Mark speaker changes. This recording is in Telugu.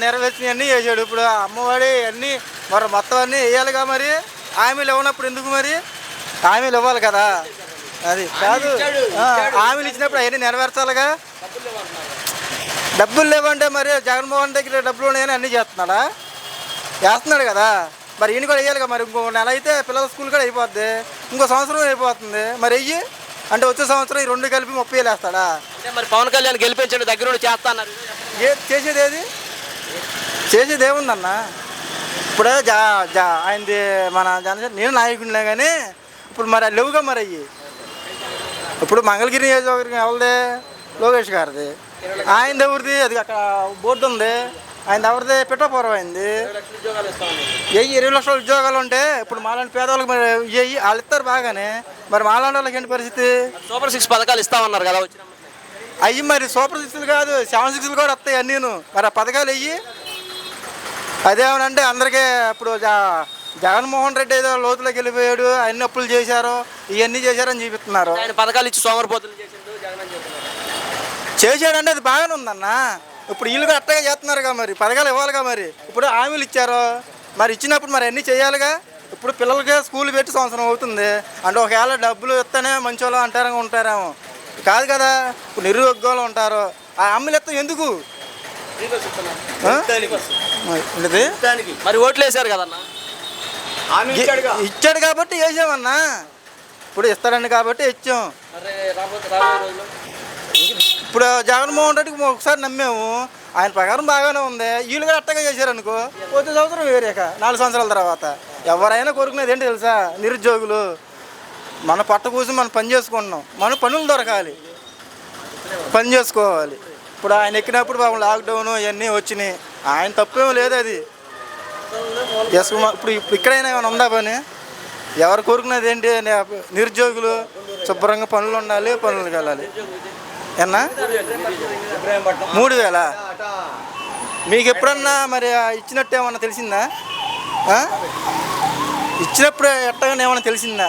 Speaker 1: నెరవేర్చినవి అన్నీ చేశాడు. ఇప్పుడు అమ్మఒడి అన్నీ మరి మొత్తం అన్నీ వేయాలిగా. మరి హామీలు ఇవ్వనప్పుడు ఎందుకు? మరి హామీలు ఇవ్వాలి కదా. అది కాదు, హామీలు ఇచ్చినప్పుడు అవన్నీ నెరవేర్చాలిగా. డబ్బులు లేవంటే మరి జగన్మోహన్ దగ్గర డబ్బులు ఉన్నాయని అన్నీ చేస్తున్నాడా? చేస్తున్నాడు కదా. మరి ఈయన కూడా వేయాలిగా. మరి ఇంకో నెల అయితే పిల్లల స్కూల్ కూడా అయిపోద్ది, ఇంకో సంవత్సరం అయిపోతుంది. మరి వెయ్యి అంటే వచ్చే సంవత్సరం ఈ రెండు కలిపి 30,000 వేస్తాడా?
Speaker 2: అంటే మరి పవన్ కళ్యాణ్ గెలిపించండి, దగ్గర ఉండి చేస్తా అన్నారు.
Speaker 1: చేసేది ఏది? చేసేది ఏముందన్న? ఇప్పుడే ఆయనది మన జనసేన, నేను నాయకుడినే కానీ ఇప్పుడు మరి లేవుగా. మరి అయ్యి ఇప్పుడు మంగళగిరి నియోజకవర్గం ఎవరిది? లోకేష్ గారిది. ఆయనది ఎవరిది? అది అక్కడ బోర్డు ఉంది. ఆయన ఎవరిది? పిఠాపురం అయింది. 20 లక్షల ఉద్యోగాలు ఉంటే ఇప్పుడు మాలాంటి పేదవాళ్ళకి మరి వాళ్ళు ఇస్తారు బాగానే. మరి మాలాంటి వాళ్ళకి ఏంటి పరిస్థితి?
Speaker 2: సూపర్ 6 పథకాలు ఇస్తామన్నారు కదా వచ్చిన.
Speaker 1: అయ్యి మరి సూపర్ 6 కాదు, 7 6 కూడా వస్తాయి అన్నీను. మరి ఆ పథకాలు అయ్యి అదేమనంటే అందరికీ ఇప్పుడు జగన్మోహన్ రెడ్డి ఏదో లోతులోకి వెళ్ళిపోయాడు, అన్ని అప్పులు చేశారు, ఇవన్నీ చేశారని చూపిస్తున్నారు.
Speaker 2: ఆయన పథకాలు ఇచ్చి సోమరిపోతులు
Speaker 1: చేశాడంటే అది బాగానే ఉందన్న. ఇప్పుడు వీళ్ళు కూడా అట్టగా చేస్తున్నారుగా. మరి పథకాలు ఇవ్వాలిగా. మరి ఇప్పుడు హామీలు ఇచ్చారు, మరి ఇచ్చినప్పుడు మరి అన్నీ చేయాలిగా. ఇప్పుడు పిల్లలకి స్కూల్ పెట్టి సంవత్సరం అవుతుంది అంటే ఒకవేళ డబ్బులు ఇస్తేనే మంచోళ్ళు అంటారు ఉంటారేమో. కాదు కదా. ఇప్పుడు నిరుద్యోగులు ఉంటారు, ఆ హామీలు ఇస్తాం ఎందుకు?
Speaker 2: మరి ఓట్లు వేశారు కదన్నా.
Speaker 1: ఇచ్చాడు కాబట్టి వేసామన్నా. ఇప్పుడు ఇస్తాడండి కాబట్టి ఇచ్చాం. ఇప్పుడు జగన్మోహన్ రెడ్డికి ఒకసారి నమ్మాము, ఆయన ప్రకారం బాగానే ఉంది. వీళ్ళు కూడా అట్టగా చేశారనుకో వచ్చే సంవత్సరం వేరేక 4 సంవత్సరాల తర్వాత ఎవరైనా కోరుకునేది ఏంటి తెలుసా? నిరుద్యోగులు మన పట్ట కూర్చొని మనం పని చేసుకుంటున్నాం, మన పనులు దొరకాలి, పని చేసుకోవాలి. ఇప్పుడు ఆయన ఎక్కినప్పుడు బాబు లాక్డౌన్ ఇవన్నీ వచ్చినాయి, ఆయన తప్పేమో లేదు. అది ఇప్పుడు ఇక్కడైనా ఏమైనా ఉందా పని? ఎవరు కోరుకునేది ఏంటి? నిరుద్యోగులు శుభ్రంగా పనులు ఉండాలి, పనులకు వెళ్ళాలి. ఎన్నా 3,000 మీకు ఎప్పుడన్నా మరి ఇచ్చినట్టు ఏమన్నా తెలిసిందా? ఇచ్చినప్పుడు ఎట్టగానే ఏమన్నా తెలిసిందా?